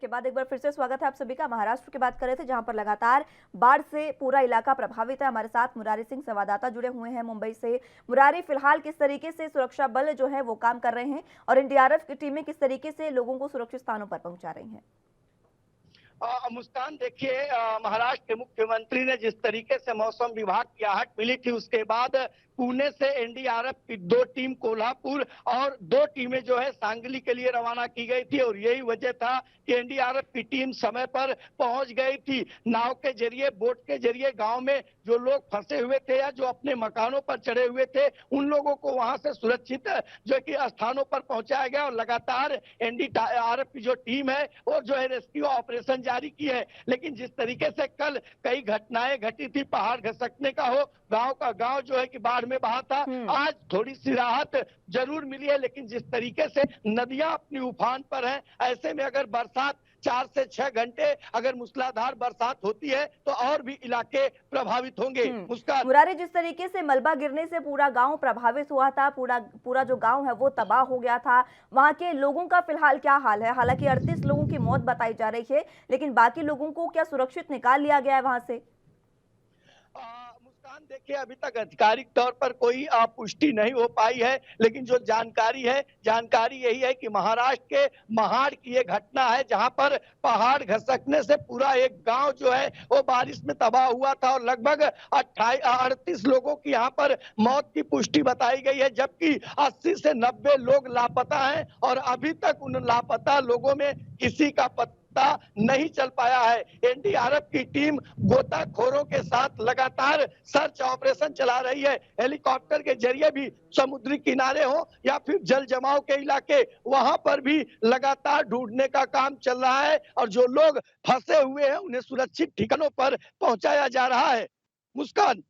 के बाद एक बार फिर से स्वागत है आप सभी का। महाराष्ट्र की बात कर रहे थे जहां पर लगातार बाढ़ से पूरा इलाका प्रभावित है। हमारे साथ मुरारी सिंह संवाददाता जुड़े हुए हैं मुंबई से। मुरारी, फिलहाल किस तरीके से सुरक्षा बल जो है वो काम कर रहे हैं और एनडीआरएफ की टीमें किस तरीके से लोगों को सुरक्षित स्थानों पर पहुंचा रही हैं? मुस्कान, देखिए, महाराष्ट्र के मुख्यमंत्री ने जिस तरीके से मौसम विभाग की आहट मिली थी, उसके बाद पुणे से एनडीआरएफ की 2 टीम कोल्हापुर और 2 टीमें जो है सांगली के लिए रवाना की गई थी। और यही वजह था कि एनडीआरएफ की टीम समय पर पहुंच गई थी। नाव के जरिए, बोट के जरिए गांव में जो लोग फंसे हुए थे या जो अपने मकानों पर चढ़े हुए थे, उन लोगों को वहां से सुरक्षित जो कि स्थानों पर पहुंचाया गया। और लगातार एनडीआरएफ की जो टीम है वो जो है रेस्क्यू ऑपरेशन जारी की है। लेकिन जिस तरीके से कल कई घटनाएं घटी थी, पहाड़ खसकने का हो, गांव का गांव जो है कि बाढ़ में बहा था, आज थोड़ी सी राहत जरूर मिली है। लेकिन जिस तरीके से नदियां अपनी उफान पर हैं, ऐसे में अगर बरसात 4 से 6 घंटे अगर मूसलाधार बरसात होती है तो और भी इलाके प्रभावित होंगे। मुस्कान, मुरारी, जिस तरीके से मलबा गिरने से पूरा गांव प्रभावित हुआ था, पूरा जो गांव है वो तबाह हो गया था, वहां के लोगों का फिलहाल क्या हाल है? हालांकि 38 लोगों की मौत बताई जा रही है, लेकिन बाकी लोगों को क्या सुरक्षित निकाल लिया गया है वहां से? मुस्कान, देखिए, अभी तक आधिकारिक तौर पर कोई पुष्टि नहीं हो पाई है। लेकिन जो जानकारी यही है कि महाराष्ट्र के महाड़ की ये घटना है, जहां पर पहाड़ खसकने से पूरा एक गांव जो है वो बारिश में तबाह हुआ था। और लगभग 38 लोगों की यहां पर मौत की पुष्टि बताई गई है, जबकि 80 से 90 लोग लापता हैं। और अभी तक उन लापता लोगों में किसी का पता नहीं चल पाया है। एनडीआरएफ की टीम गोताखोरों के साथ लगातार सर्च ऑपरेशन चला रही है। हेलीकॉप्टर के जरिए भी समुद्री किनारे हो या फिर जल जमाव के इलाके, वहां पर भी लगातार ढूंढने का काम चल रहा है। और जो लोग फंसे हुए हैं उन्हें सुरक्षित ठिकानों पर पहुंचाया जा रहा है। मुस्कान,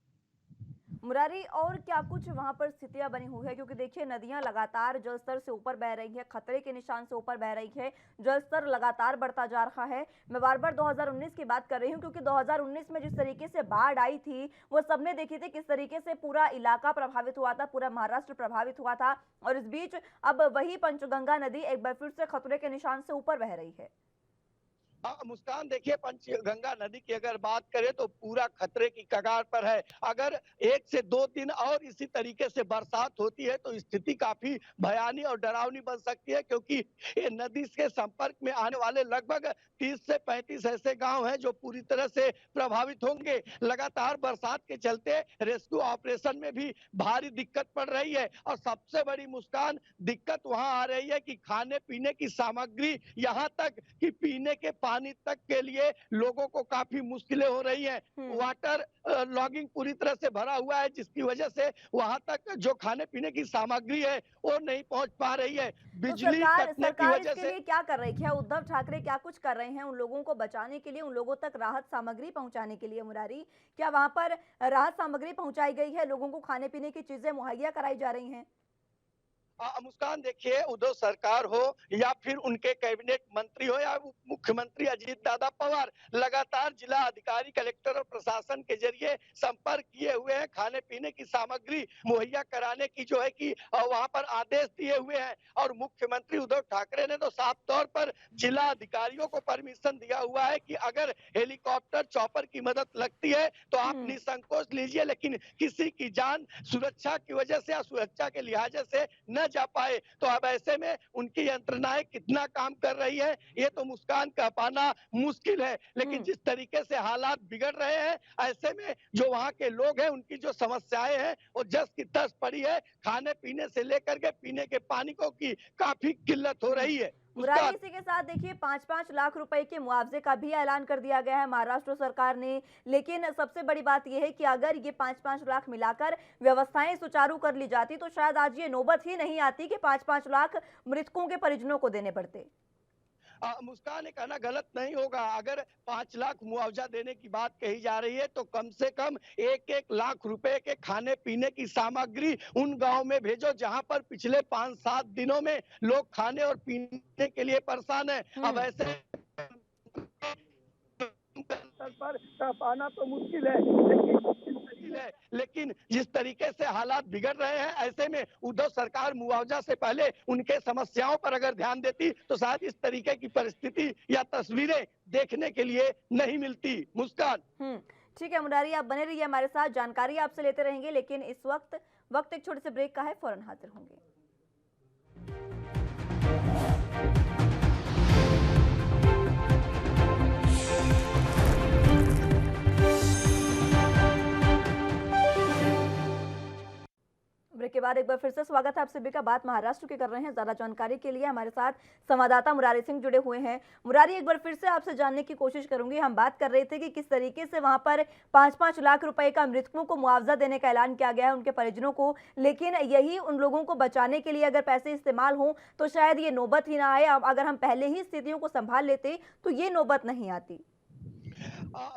मुरारी, और क्या कुछ वहां पर स्थितियां बनी हुई है? क्योंकि देखिए, नदियां लगातार जलस्तर से ऊपर बह रही है, खतरे के निशान से ऊपर बह रही है, जलस्तर लगातार बढ़ता जा रहा है। मैं बार बार 2019 की बात कर रही हूँ, क्योंकि 2019 में जिस तरीके से बाढ़ आई थी वो सबने देखी थी, किस तरीके से पूरा इलाका प्रभावित हुआ था, पूरा महाराष्ट्र प्रभावित हुआ था। और इस बीच अब वही पंचगंगा नदी एक बार फिर से खतरे के निशान से ऊपर बह रही है। मुस्कान, देखिए, पंचगंगा नदी की अगर बात करें तो पूरा खतरे की कगार पर है। अगर 1 से 2 दिन और इसी तरीके से बरसात होती है तो स्थिति काफी भयानी और डरावनी बन सकती है, क्योंकि ये नदी के संपर्क में आने वाले लगभग 30 से 35 ऐसे गांव हैं जो पूरी तरह से प्रभावित होंगे। लगातार बरसात के चलते रेस्क्यू ऑपरेशन में भी भारी दिक्कत पड़ रही है। और सबसे बड़ी, मुस्कान, दिक्कत वहां आ रही है कि खाने पीने की सामग्री, यहाँ तक कि पीने के पानी तक के लिए लोगों को काफी मुश्किलें हो रही हैं। वाटर लॉगिंग पूरी तरह से भरा हुआ है, जिसकी वजह से वहां तक जो खाने पीने की सामग्री है वो नहीं पहुंच पा रही है। तो बिजली सरकार कटने की सरकार वजह इसके से लिए क्या कर रही है? क्या उद्धव ठाकरे क्या कुछ कर रहे हैं उन लोगों को बचाने के लिए, उन लोगों तक राहत सामग्री पहुंचाने के लिए? मुरारी, क्या वहां पर राहत सामग्री पहुंचाई गई है? लोगों को खाने पीने की चीजें मुहैया कराई जा रही हैं? मुस्कान, देखिए, उद्धव सरकार हो या फिर उनके कैबिनेट मंत्री हो या मुख्यमंत्री अजीत दादा पवार, लगातार जिला अधिकारी, कलेक्टर और प्रशासन के जरिए संपर्क किए हुए हैं। खाने पीने की सामग्री मुहैया कराने की जो है कि वहां पर आदेश दिए हुए हैं। और मुख्यमंत्री उद्धव ठाकरे ने तो साफ तौर पर जिला अधिकारियों को परमिशन दिया हुआ है कि अगर हेलीकॉप्टर, चॉपर की मदद लगती है तो आप निसंकोच लीजिए, लेकिन किसी की जान सुरक्षा की वजह से या सुरक्षा के लिहाजे से न जा पाए। तो अब ऐसे में उनकी यंत्रणाएं कितना काम कर रही है ये तो मुस्कान कह पाना मुश्किल है। लेकिन जिस तरीके से हालात बिगड़ रहे हैं, ऐसे में जो वहां के लोग हैं उनकी जो समस्याएं हैं वो जस की तस पड़ी है। खाने पीने से लेकर के पीने के पानी को की काफी किल्लत हो रही है। मुरारी, इसी के साथ देखिए 5-5 लाख रुपए के मुआवजे का भी ऐलान कर दिया गया है महाराष्ट्र सरकार ने। लेकिन सबसे बड़ी बात यह है कि अगर ये 5-5 लाख मिलाकर व्यवस्थाएं सुचारू कर ली जाती तो शायद आज ये नौबत ही नहीं आती कि 5-5 लाख मृतकों के परिजनों को देने पड़ते। मुस्कान, ये कहना गलत नहीं होगा। अगर 5 लाख मुआवजा देने की बात कही जा रही है तो कम से कम 1-1 लाख रुपए के खाने पीने की सामग्री उन गांव में भेजो जहां पर पिछले 5-7 दिनों में लोग खाने और पीने के लिए परेशान है। अब ऐसे स्तर पर बार पाना तो मुश्किल है, लेकिन जिस तरीके से हालात बिगड़ रहे हैं, ऐसे में उद्धव सरकार मुआवजा से पहले उनके समस्याओं पर अगर ध्यान देती तो शायद इस तरीके की परिस्थिति या तस्वीरें देखने के लिए नहीं मिलती। मुस्कान। ठीक है मुरारी, आप बने रहिए हमारे साथ, जानकारी आपसे लेते रहेंगे, लेकिन इस वक्त एक छोटे से ब्रेक का है, फौरन हाजिर होंगे। ब्रेक के बाद एक बार फिर से स्वागत है आप सभी का। बात महाराष्ट्र की कर रहे हैं। ज्यादा जानकारी के लिए हमारे साथ संवाददाता मुरारी सिंह जुड़े हुए हैं। मुरारी, एक बार फिर से आपसे जानने की कोशिश करूंगी। हम बात कर रहे थे कि किस तरीके से वहां पर 5-5 लाख रुपए का मृतकों को मुआवजा देने का ऐलान किया गया है उनके परिजनों को, लेकिन यही उन लोगों को बचाने के लिए अगर पैसे इस्तेमाल हों तो शायद ये नौबत ही ना आए। अगर हम पहले ही स्थितियों को संभाल लेते तो ये नौबत नहीं आती।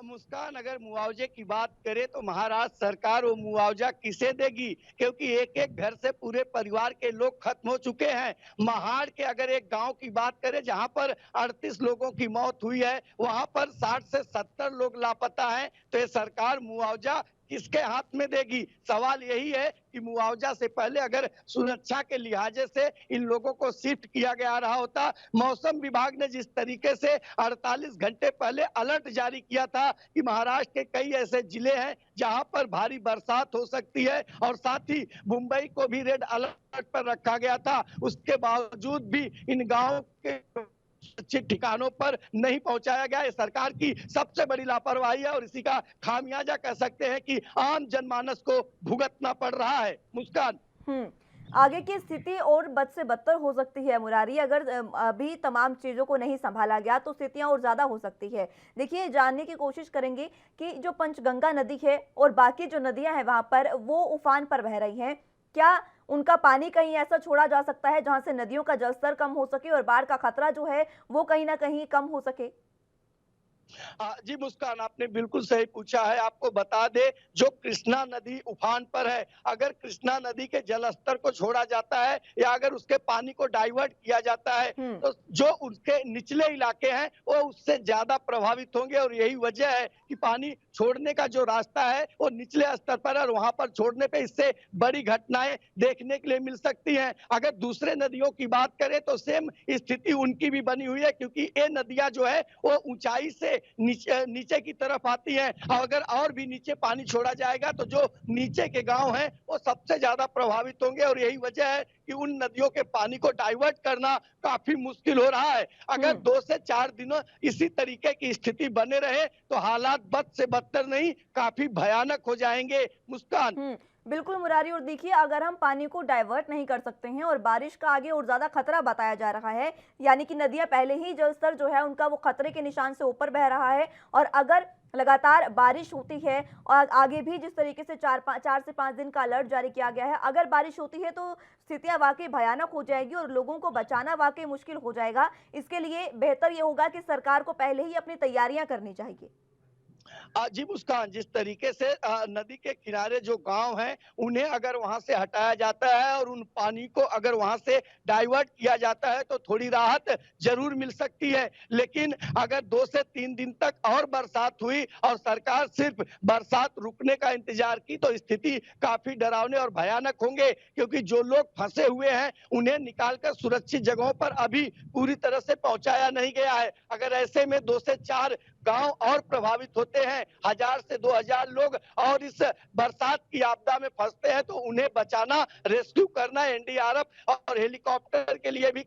मुस्कान, अगर मुआवजे की बात करें तो महाराष्ट्र सरकार वो मुआवजा किसे देगी, क्योंकि एक एक घर से पूरे परिवार के लोग खत्म हो चुके हैं। महाड़ के अगर एक गांव की बात करें जहां पर 38 लोगों की मौत हुई है, वहां पर 60 से 70 लोग लापता हैं, तो ये सरकार मुआवजा किसके हाथ में देगी? सवाल यही है कि मुआवजा से पहले अगर सुरक्षा के लिहाजे से इन लोगों को शिफ्ट किया गया रहा होता। मौसम विभाग ने जिस तरीके से 48 घंटे पहले अलर्ट जारी किया था कि महाराष्ट्र के कई ऐसे जिले हैं जहां पर भारी बरसात हो सकती है, और साथ ही मुंबई को भी रेड अलर्ट पर रखा गया था, उसके बावजूद भी इन गांवों के अच्छे ठिकानों पर नहीं पहुंचाया गया। ये सरकार की सबसे बड़ी लापरवाही है और इसी का खामियाजा कह सकते हैं कि आम जनमानस को भुगतना पड़ रहा है। मुस्कान। आगे की स्थिति और बद से बदतर हो सकती है मुरारी। अगर अभी तमाम चीजों को नहीं संभाला गया तो स्थितियां और ज्यादा हो सकती है। देखिए, जानने की कोशिश करेंगे कि जो पंचगंगा नदी है और बाकी जो नदियां हैं वहां पर वो उफान पर बह रही हैं, क्या उनका पानी कहीं ऐसा छोड़ा जा सकता है जहां से नदियों का जलस्तर कम हो सके और बाढ़ का खतरा जो है वो कहीं ना कहीं कम हो सके? जी मुस्कान, आपने बिल्कुल सही पूछा है। आपको बता दे, जो कृष्णा नदी उफान पर है, अगर कृष्णा नदी के जलस्तर को छोड़ा जाता है या अगर उसके पानी को डाइवर्ट किया जाता है तो जो उसके निचले इलाके हैं वो उससे ज्यादा प्रभावित होंगे, और यही वजह है कि पानी छोड़ने का जो रास्ता है वो निचले स्तर पर है, और वहां पर छोड़ने पे इससे बड़ी घटनाएं देखने के लिए मिल सकती हैं। अगर दूसरे नदियों की बात करें तो सेम स्थिति उनकी भी बनी हुई है, क्योंकि ये नदियां जो है वो ऊंचाई से नीचे की तरफ आती है, और अगर और भी नीचे पानी छोड़ा जाएगा तो जो नीचे के गांव हैं वो सबसे ज्यादा प्रभावित होंगे, और यही वजह है कि उन नदियों के पानी को डाइवर्ट करना काफी मुश्किल हो रहा है। अगर 2 से 4 दिनों इसी तरीके की स्थिति बने रहे तो हालात बद से बदतर नहीं, काफी भयानक हो जाएंगे। मुस्कान। बिल्कुल मुरारी, और देखिए, अगर हम पानी को डाइवर्ट नहीं कर सकते हैं और बारिश का आगे और ज्यादा खतरा बताया जा रहा है, यानी कि नदियां पहले ही जलस्तर जो है उनका वो खतरे के निशान से ऊपर बह रहा है, और अगर लगातार बारिश होती है और आगे भी जिस तरीके से 4 से 5 दिन का अलर्ट जारी किया गया है, अगर बारिश होती है तो स्थितियां वाकई भयानक हो जाएगी और लोगों को बचाना वाकई मुश्किल हो जाएगा। इसके लिए बेहतर ये होगा कि सरकार को पहले ही अपनी तैयारियां करनी चाहिए। जी मुस्कान, जिस तरीके से नदी के किनारे जो गांव हैं उन्हें अगर वहां से हटाया जाता है और उन पानी को अगर वहां से डाइवर्ट किया जाता है तो थोड़ी राहत जरूर मिल सकती है, लेकिन अगर 2 से 3 दिन तक और बरसात हुई और सरकार सिर्फ बरसात रुकने का इंतजार की तो स्थिति काफी डरावने और भयानक होंगे, क्योंकि जो लोग फंसे हुए हैं उन्हें निकालकर सुरक्षित जगहों पर अभी पूरी तरह से पहुंचाया नहीं गया है। अगर ऐसे में 2 से 4 गांव और प्रभावित होते हैं, 1000 से 2000 लोग और इस बरसात की आपदा में फंसते हैं, तो उन्हें बचाना, रेस्क्यू करना एनडीआरएफ और हेलीकॉप्टर के लिए भी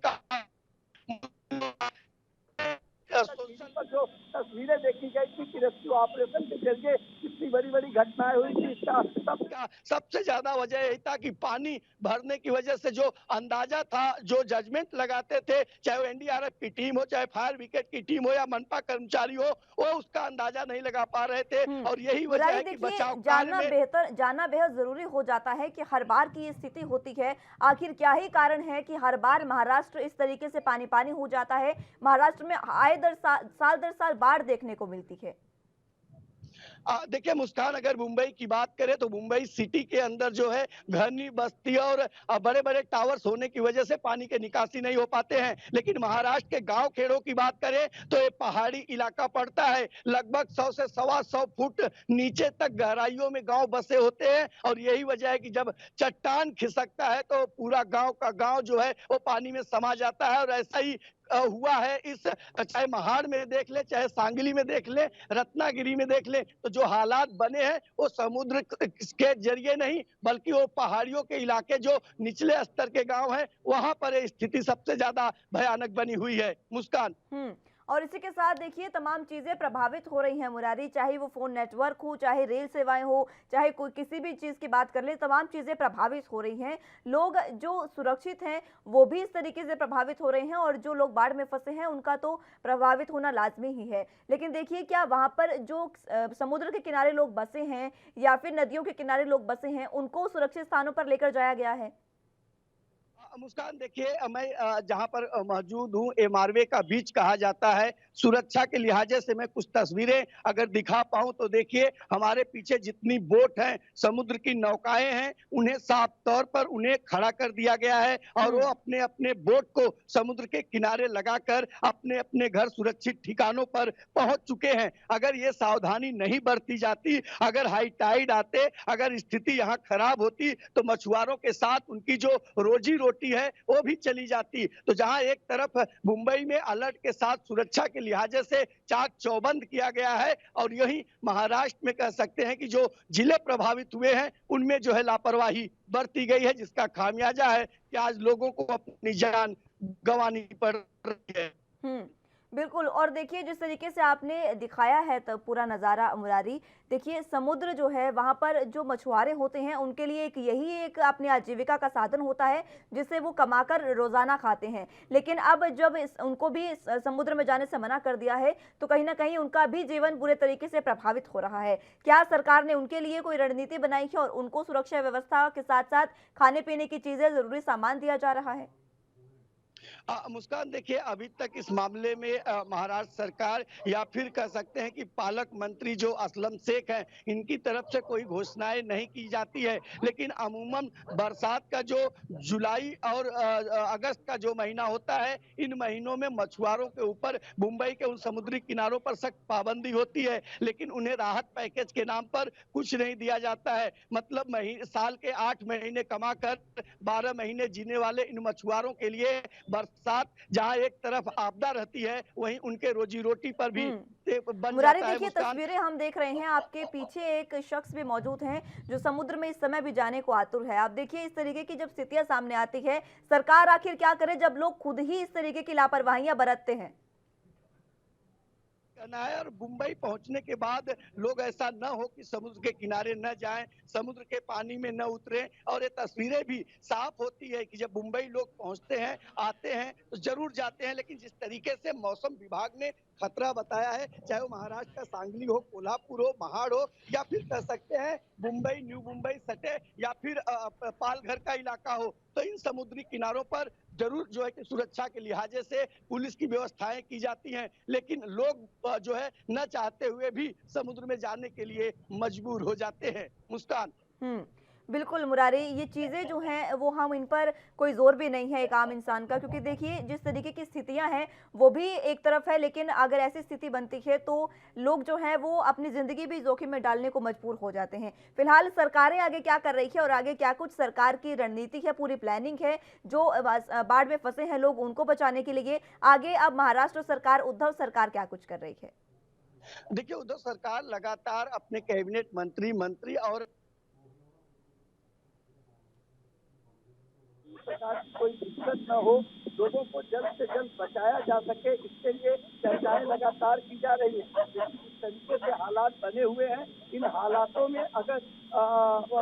जो तस्वीरें देखी गई थी कि रेस्क्यू ऑपरेशन के जरिए कितनी बड़ी बड़ी घटनाएं हुई थी, इसका सबसे ज्यादा वजह यही था कि पानी भरने की वजह से जो अंदाजा था, जो जजमेंट लगाते थे, चाहे वो एनडीआरएफ की टीम हो, चाहे फायर ब्रिगेड की टीम हो या मनपा कर्मचारी हो, वो उसका अंदाजा नहीं लगा पा रहे थे, और यही वजह है कि बचाव जानना बेहद जरूरी हो जाता है कि हर बार की ये स्थिति होती है, आखिर क्या ही कारण है कि हर बार महाराष्ट्र इस तरीके से पानी पानी हो जाता है। महाराष्ट्र में आए साल दर साल बाढ़ देखने को मिलती है। देखिए मुस्कान, अगर मुंबई की बात करें तो मुंबई सिटी के अंदर जो है घनी बस्ती और बड़े-बड़े टावर्स होने की वजह से पानी के निकासी नहीं हो पाते हैं। लेकिन महाराष्ट्र के गाँव खेड़ों की बात करें तो ये पहाड़ी इलाका पड़ता है। लगभग 100 से सवा 100 फुट नीचे तक गहराइयों में गाँव बसे होते हैं और यही वजह है कि जब चट्टान खिसकता है तो पूरा गाँव का गाँव जो है वो पानी में समा जाता है। और ऐसा ही हुआ है इस चाहे महाड़ में देख ले, चाहे सांगली में देख ले, रत्नागिरी में देख ले, तो जो हालात बने हैं वो समुद्र के जरिए नहीं बल्कि वो पहाड़ियों के इलाके जो निचले स्तर के गांव हैं वहां पर ये स्थिति सबसे ज्यादा भयानक बनी हुई है। मुस्कान। और इसी के साथ देखिए तमाम चीज़ें प्रभावित हो रही हैं मुरारी, चाहे वो फ़ोन नेटवर्क हो, चाहे रेल सेवाएं हो, चाहे कोई किसी भी चीज़ की बात कर ले, तमाम चीज़ें प्रभावित हो रही हैं। लोग जो सुरक्षित हैं वो भी इस तरीके से प्रभावित हो रहे हैं और जो लोग बाढ़ में फंसे हैं उनका तो प्रभावित होना लाजमी ही है। लेकिन देखिए क्या वहाँ पर जो समुद्र के किनारे लोग बसे हैं या फिर नदियों के किनारे लोग बसे हैं उनको सुरक्षित स्थानों पर लेकर जाया गया है? मुस्कान, देखिए मैं जहां पर मौजूद हूं ये मारवे का बीच कहा जाता है। सुरक्षा के लिहाजे से मैं कुछ तस्वीरें अगर दिखा पाऊं तो देखिए हमारे पीछे जितनी बोट हैं, समुद्र की नौकाएं हैं, उन्हें साफ तौर पर उन्हें खड़ा कर दिया गया है और वो अपने अपने बोट को समुद्र के किनारे लगाकर अपने अपने घर सुरक्षित ठिकानों पर पहुंच चुके हैं। अगर ये सावधानी नहीं बरती जाती, अगर हाई टाइड आते, अगर स्थिति यहाँ खराब होती तो मछुआरों के साथ उनकी जो रोजी रोटी है वो भी चली जाती। तो जहां एक तरफ मुंबई में अलर्ट के साथ सुरक्षा के लिहाजे से चाक चौबंद किया गया है और यही महाराष्ट्र में कह सकते हैं कि जो जिले प्रभावित हुए हैं उनमें जो है लापरवाही बरती गई है, जिसका खामियाजा है कि आज लोगों को अपनी जान गंवानी पड़ रही है। हुँ, बिल्कुल। और देखिए जिस तरीके से आपने दिखाया है त पूरा नज़ारा मुरारी, देखिए समुद्र जो है वहाँ पर जो मछुआरे होते हैं उनके लिए एक यही एक अपनी आजीविका का साधन होता है जिससे वो कमाकर रोज़ाना खाते हैं। लेकिन अब जब उनको भी समुद्र में जाने से मना कर दिया है तो कहीं न कहीं उनका भी जीवन बुरे तरीके से प्रभावित हो रहा है। क्या सरकार ने उनके लिए कोई रणनीति बनाई है और उनको सुरक्षा व्यवस्था के साथ-साथ खाने-पीने की चीज़ें, ज़रूरी सामान दिया जा रहा है? मुस्कान, देखिए अभी तक इस मामले में महाराष्ट्र सरकार या फिर कह सकते हैं कि पालक मंत्री जो असलम शेख हैं इनकी तरफ से कोई घोषणाएं नहीं की जाती है। लेकिन अमूमन बरसात का जो जुलाई और अगस्त का जो महीना होता है इन महीनों में मछुआरों के ऊपर मुंबई के उन समुद्री किनारों पर सख्त पाबंदी होती है, लेकिन उन्हें राहत पैकेज के नाम पर कुछ नहीं दिया जाता है। मतलब साल के 8 महीने कमाकर 12 महीने जीने वाले इन मछुआरों के लिए बरसात जहां एक तरफ आपदा रहती है वहीं उनके रोजी रोटी पर भी बन मुरारी जाता है। देखिए तस्वीरें हम देख रहे हैं, आपके पीछे एक शख्स भी मौजूद हैं जो समुद्र में इस समय भी जाने को आतुर है। आप देखिए इस तरीके की जब स्थितियां सामने आती है, सरकार आखिर क्या करे जब लोग खुद ही इस तरीके की लापरवाहियां बरतते हैं? करना है और मुंबई पहुंचने के बाद लोग ऐसा न हो कि समुद्र के किनारे न जाएं, समुद्र के पानी में न उतरें। और ये तस्वीरें भी साफ होती है कि जब मुंबई लोग पहुंचते हैं, आते हैं तो जरूर जाते हैं, लेकिन जिस तरीके से मौसम विभाग ने खतरा बताया है, चाहे वो महाराष्ट्र का सांगली हो, कोल्हापुर हो, महाड़ हो या फिर कह सकते हैं मुंबई, न्यू मुंबई सटे या फिर पालघर का इलाका हो, तो इन समुद्री किनारों पर जरूर जो है कि सुरक्षा के लिहाजे से पुलिस की व्यवस्थाएं की जाती हैं, लेकिन लोग जो है न चाहते हुए भी समुद्र में जाने के लिए मजबूर हो जाते हैं। मुस्कान। बिल्कुल मुरारी, ये चीज़ें जो हैं वो हम इन पर कोई ज़ोर भी नहीं है एक आम इंसान का, क्योंकि देखिए जिस तरीके की स्थितियां हैं वो भी एक तरफ है, लेकिन अगर ऐसी स्थिति बनती है तो लोग जो हैं वो अपनी ज़िंदगी भी जोखिम में डालने को मजबूर हो जाते हैं। फिलहाल सरकारें आगे क्या कर रही है और आगे क्या कुछ सरकार की रणनीति है, पूरी प्लानिंग है जो बाढ़ में फंसे हैं लोग उनको बचाने के लिए, आगे अब महाराष्ट्र सरकार, उद्धव सरकार क्या कुछ कर रही है? देखिए उद्धव सरकार लगातार अपने कैबिनेट मंत्री और प्रकार की कोई दिक्कत न हो, लोगों को जल्द से जल्द बचाया जा सके, इसके लिए चर्चाएं लगातार की जा रही है। लेकिन जिस तरीके से हालात बने हुए हैं, इन हालातों में अगर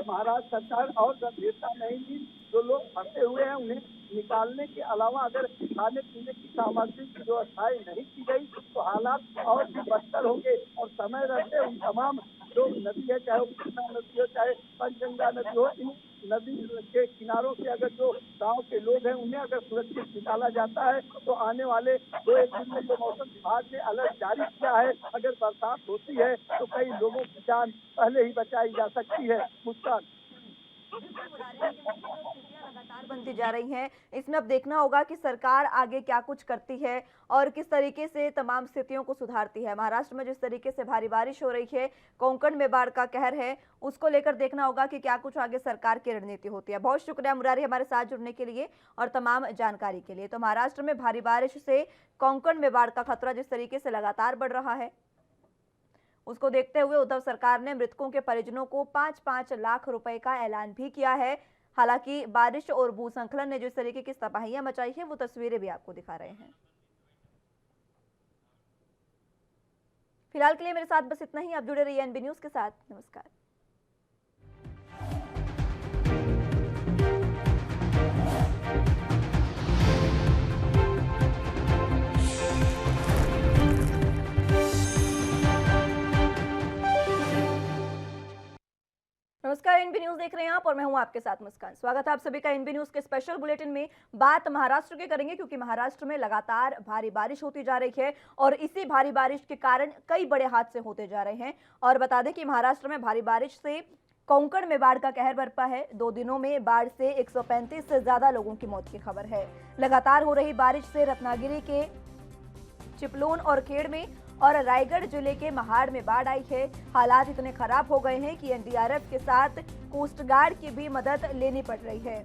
महाराष्ट्र सरकार और गंभीरता नहीं ली, जो लोग फंसे हुए हैं उन्हें निकालने के अलावा अगर खाने पीने की सामग्री की व्यवस्थाएं नहीं की गई तो हालात और भी बदतर होंगे और समय रहते उन तमाम जो नदी है, चाहे वो कृष्णा नदी हो, चाहे पंचगंगा नदी हो, इन नदी के किनारों से अगर जो गांव के लोग हैं उन्हें अगर सुरक्षित निकाला जाता है तो आने वाले 2 एक दिन में जो मौसम विभाग ने अलर्ट जारी किया है, अगर बरसात होती है तो कई लोगों की जान पहले ही बचाई जा सकती है। मुस्कान। बिल्कुल मुरारी, लेकिन देखिए जो स्थितियां लगातार बनती जा रही हैं, इसमें अब देखना होगा कि सरकार आगे क्या कुछ करती है और किस तरीके से तमाम स्थितियों को सुधारती है। महाराष्ट्र में जिस तरीके से भारी बारिश हो रही है, कोंकण में बाढ़ का कहर है, उसको लेकर देखना होगा कि क्या कुछ आगे सरकार की रणनीति होती है। बहुत शुक्रिया मुरारी हमारे साथ जुड़ने के लिए और तमाम जानकारी के लिए। तो महाराष्ट्र में भारी बारिश से कोंकण में बाढ़ का खतरा जिस तरीके से लगातार बढ़ रहा है, उसको देखते हुए उद्धव सरकार ने मृतकों के परिजनों को 5-5 लाख रुपए का ऐलान भी किया है। हालांकि बारिश और भूस्खलन ने जिस तरीके की तबाहियां मचाई है, वो तस्वीरें भी आपको दिखा रहे हैं। फिलहाल के लिए मेरे साथ बस इतना ही। आप जुड़े रहिए एनबी न्यूज के साथ। नमस्कार। नमस्कार, एनबी न्यूज देख रहे हैं आप और मैं हूं आपके साथ मुस्कान। स्वागत है आप सभी का एनबी न्यूज के स्पेशल बुलेटिन में। बात महाराष्ट्र के करेंगे क्योंकि महाराष्ट्र में लगातार भारी बारिश होती जा रही है और इसी भारी बारिश के कारण कई बड़े हादसे होते जा रहे हैं। और बता दें कि महाराष्ट्र में भारी बारिश से कोंकण में बाढ़ का कहर बरपा है। 2 दिनों में बाढ़ से 135 से ज्यादा लोगों की मौत की खबर है। लगातार हो रही बारिश से रत्नागिरी के चिपलोन और खेड़ में और रायगढ़ जिले के महाड़ में बाढ़ आई है। हालात इतने खराब हो गए हैं कि एनडीआरएफ के साथ कोस्ट गार्ड की भी मदद लेनी पड़ रही है।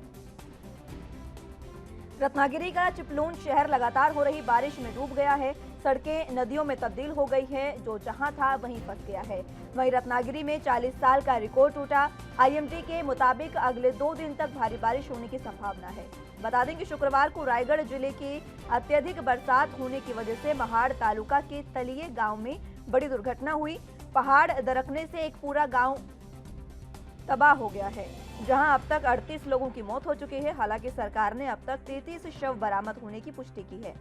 रत्नागिरी का चिपलोन शहर लगातार हो रही बारिश में डूब गया है। सड़कें नदियों में तब्दील हो गई हैं। जो जहां था वहीं फंस गया है। वहीं रत्नागिरी में 40 साल का रिकॉर्ड टूटा। आईएमडी के मुताबिक अगले 2 दिन तक भारी बारिश होने की संभावना है। बता दें कि शुक्रवार को रायगढ़ जिले की अत्यधिक बरसात होने की वजह से महाड़ तालुका के तलिये गांव में बड़ी दुर्घटना हुई। पहाड़ दरकने से एक पूरा गांव तबाह हो गया है, जहां अब तक 38 लोगों की मौत हो चुकी है। हालांकि सरकार ने अब तक 33 शव बरामद होने की पुष्टि की है।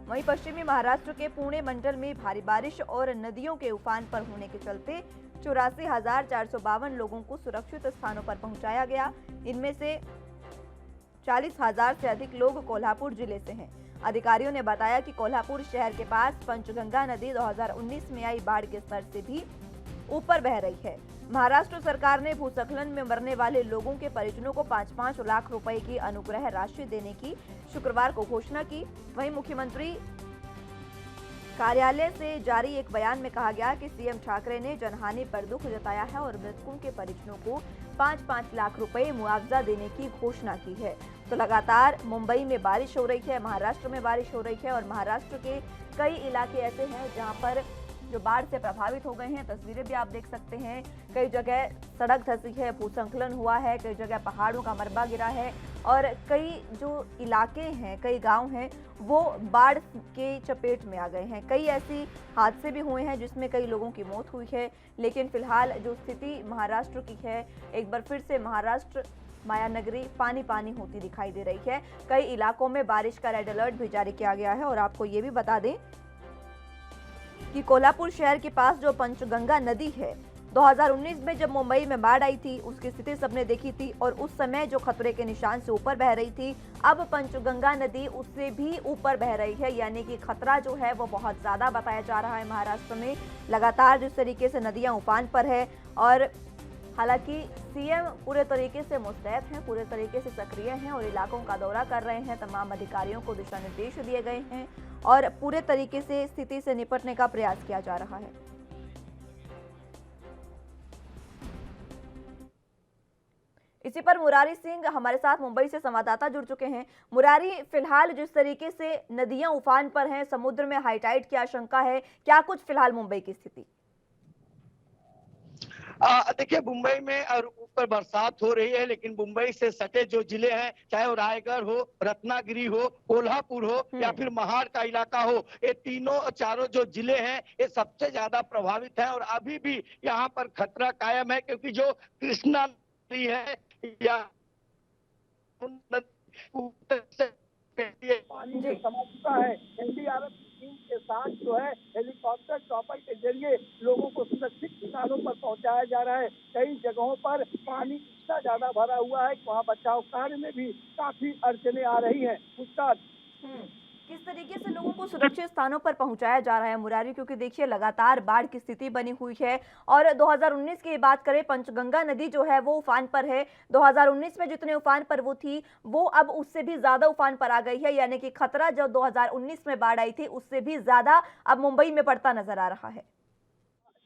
वहीं पश्चिमी महाराष्ट्र के पुणे मंडल में भारी बारिश और नदियों के उफान पर होने के चलते 84,452 लोगों को सुरक्षित स्थानों पर पहुंचाया गया। इनमें से 40,000 से अधिक लोग कोल्हापुर जिले से हैं। अधिकारियों ने बताया कि कोल्हापुर शहर के पास पंचगंगा नदी 2019 में आई बाढ़ के स्तर से भी ऊपर बह रही है। महाराष्ट्र सरकार ने भूस्खलन में मरने वाले लोगों के परिजनों को 5-5 लाख रुपए की अनुग्रह राशि देने की शुक्रवार को घोषणा की। वहीं मुख्यमंत्री कार्यालय से जारी एक बयान में कहा गया कि सीएम ठाकरे ने जनहानि पर दुख जताया है और मृतकों के परिजनों को 5-5 लाख रुपए मुआवजा देने की घोषणा की है। तो लगातार मुंबई में बारिश हो रही है, महाराष्ट्र में बारिश हो रही है और महाराष्ट्र के कई इलाके ऐसे हैं जहां पर जो बाढ़ से प्रभावित हो गए हैं। तस्वीरें भी आप देख सकते हैं। कई जगह सड़क धंसी है, भूस्खलन हुआ है, कई जगह पहाड़ों का मलबा गिरा है और कई जो इलाके हैं, कई गांव हैं, वो बाढ़ के चपेट में आ गए हैं। कई ऐसी हादसे भी हुए हैं जिसमें कई लोगों की मौत हुई है। लेकिन फिलहाल जो स्थिति महाराष्ट्र की है, एक बार फिर से महाराष्ट्र माया नगरी पानी पानी होती दिखाई दे रही है। कई इलाकों में बारिश का रेड अलर्ट भी जारी किया गया है। और आपको ये भी बता दें कि कोल्हापुर शहर के पास जो पंचगंगा नदी है, 2019 में जब मुंबई में बाढ़ आई थी उसकी स्थिति सबने देखी थी और उस समय जो खतरे के निशान से ऊपर बह रही थी, अब पंचगंगा नदी उससे भी ऊपर बह रही है। यानी कि खतरा जो है वो बहुत ज्यादा बताया जा रहा है। महाराष्ट्र में लगातार जिस तरीके से नदियां उफान पर है और हालांकि सीएम पूरे तरीके से मुस्तैद हैं, पूरे तरीके से सक्रिय हैं और इलाकों का दौरा कर रहे हैं। तमाम अधिकारियों को दिशा निर्देश दिए गए हैं और पूरे तरीके से स्थिति से निपटने का प्रयास किया जा रहा है। इसी पर मुरारी सिंह हमारे साथ मुंबई से संवाददाता जुड़ चुके हैं। मुरारी, फिलहाल जिस तरीके से नदियां उफान पर हैं, समुद्र में हाईटाइड की आशंका है, क्या कुछ फिलहाल मुंबई की स्थिति? देखिए, मुंबई में ऊपर बरसात हो रही है, लेकिन मुंबई से सटे जो जिले हैं, चाहे वो रायगढ़ हो, रत्नागिरी हो, कोल्हापुर हो या फिर महाड़ का इलाका हो, ये चारों जो जिले हैं ये सबसे ज्यादा प्रभावित हैं और अभी भी यहाँ पर खतरा कायम है, क्योंकि जो कृष्णा नदी है या पानी में समा चुका है। एनडीआरएफ टीम के साथ जो है हेलीकॉप्टर चॉपर के जरिए लोगों को सुरक्षित स्थानों पर पहुंचाया जा रहा है। कई जगहों पर पानी इस इतना ज्यादा भरा हुआ है कि वहाँ बचाव कार्य में भी काफी अड़चने आ रही हैं। उसका किस तरीके से लोगों को सुरक्षित स्थानों पर पहुंचाया जा रहा है मुरारी, क्योंकि देखिए लगातार बाढ़ की स्थिति बनी हुई है और 2019 की बात करें, पंचगंगा नदी जो है वो उफान पर है। 2019 में जितने उफान पर वो थी वो अब उससे भी ज्यादा उफान पर आ गई है, यानी कि खतरा जो 2019 में बाढ़ आई थी उससे भी ज्यादा अब मुंबई में बढ़ता नजर आ रहा है।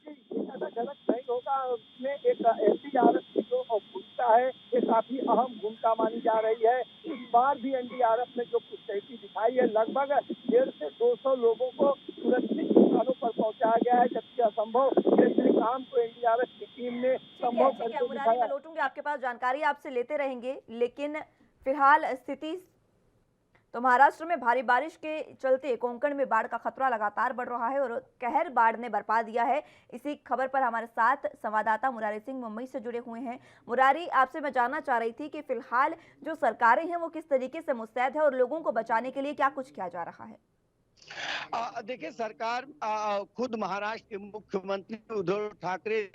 ऐसा गलत नहीं होगा, उसमें एक एनडीआरएफ की जो भूमिका है ये काफी अहम भूमिका मानी जा रही है। इस बार भी एनडीआरएफ ने जो कुश्ती दिखाई है, लगभग 150 से 200 लोगों को सुरक्षित स्थानों पर पहुंचाया गया है, जबकि असंभव जैसे काम को एनडीआरएफ की टीम ने संभव ठीक है करके मुरारी, मैं दिखाया। लौटूंगी आपके पास, जानकारी आपसे लेते रहेंगे, लेकिन फिलहाल स्थिति तो महाराष्ट्र में भारी बारिश के चलते कोंकण में बाढ़ का खतरा लगातार बढ़ रहा है और कहर बाढ़ ने बरपा दिया है। इसी खबर पर हमारे साथ संवाददाता मुरारी सिंह मुंबई से जुड़े हुए हैं। मुरारी, आपसे मैं जानना चाह रही थी कि फिलहाल जो सरकारें हैं वो किस तरीके से मुस्तैद है और लोगों को बचाने के लिए क्या कुछ किया जा रहा है? देखिए, सरकार खुद महाराष्ट्र के मुख्यमंत्री उद्धव ठाकरे,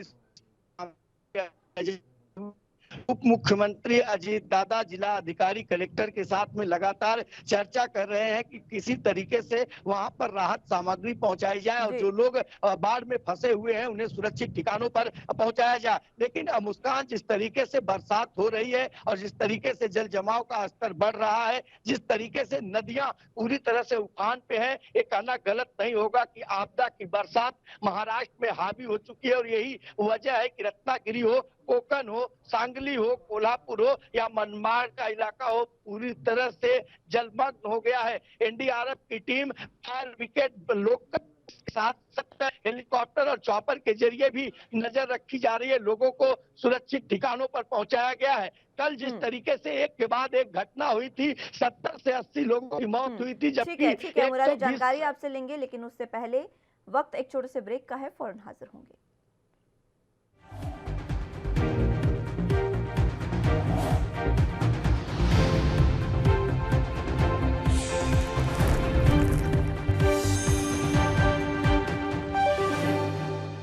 उप मुख्यमंत्री अजीत दादा, जिला अधिकारी कलेक्टर के साथ में लगातार चर्चा कर रहे हैं कि किसी तरीके से वहां पर राहत सामग्री पहुंचाई जाए और जो लोग बाढ़ में फंसे हुए हैं उन्हें सुरक्षित ठिकानों पर पहुंचाया जाए। लेकिन मुस्कान, जिस तरीके से बरसात हो रही है और जिस तरीके से जल जमाव का स्तर बढ़ रहा है, जिस तरीके से नदियां पूरी तरह से उफान पे है, ये कहना गलत नहीं होगा कि आपदा की बरसात महाराष्ट्र में हावी हो चुकी है और यही वजह है कि रत्नागिरी हो, कोकण हो, सांगली हो, कोल्हापुर हो या मनमाड़ का इलाका हो, पूरी तरह से जलमग्न हो गया है। एनडीआरएफ की टीम फायर ब्रिगेड लोकल साथ हेलीकॉप्टर और चॉपर के जरिए भी नजर रखी जा रही है, लोगों को सुरक्षित ठिकानों पर पहुंचाया गया है। कल जिस तरीके से एक के बाद एक घटना हुई थी, 70 से 80 लोगों की मौत हुई थी, जबकि ठीक है मुरारी, 120 जानकारी आपसे लेंगे, लेकिन उससे पहले वक्त एक छोटे से ब्रेक का है, फौरन हाजिर होंगे।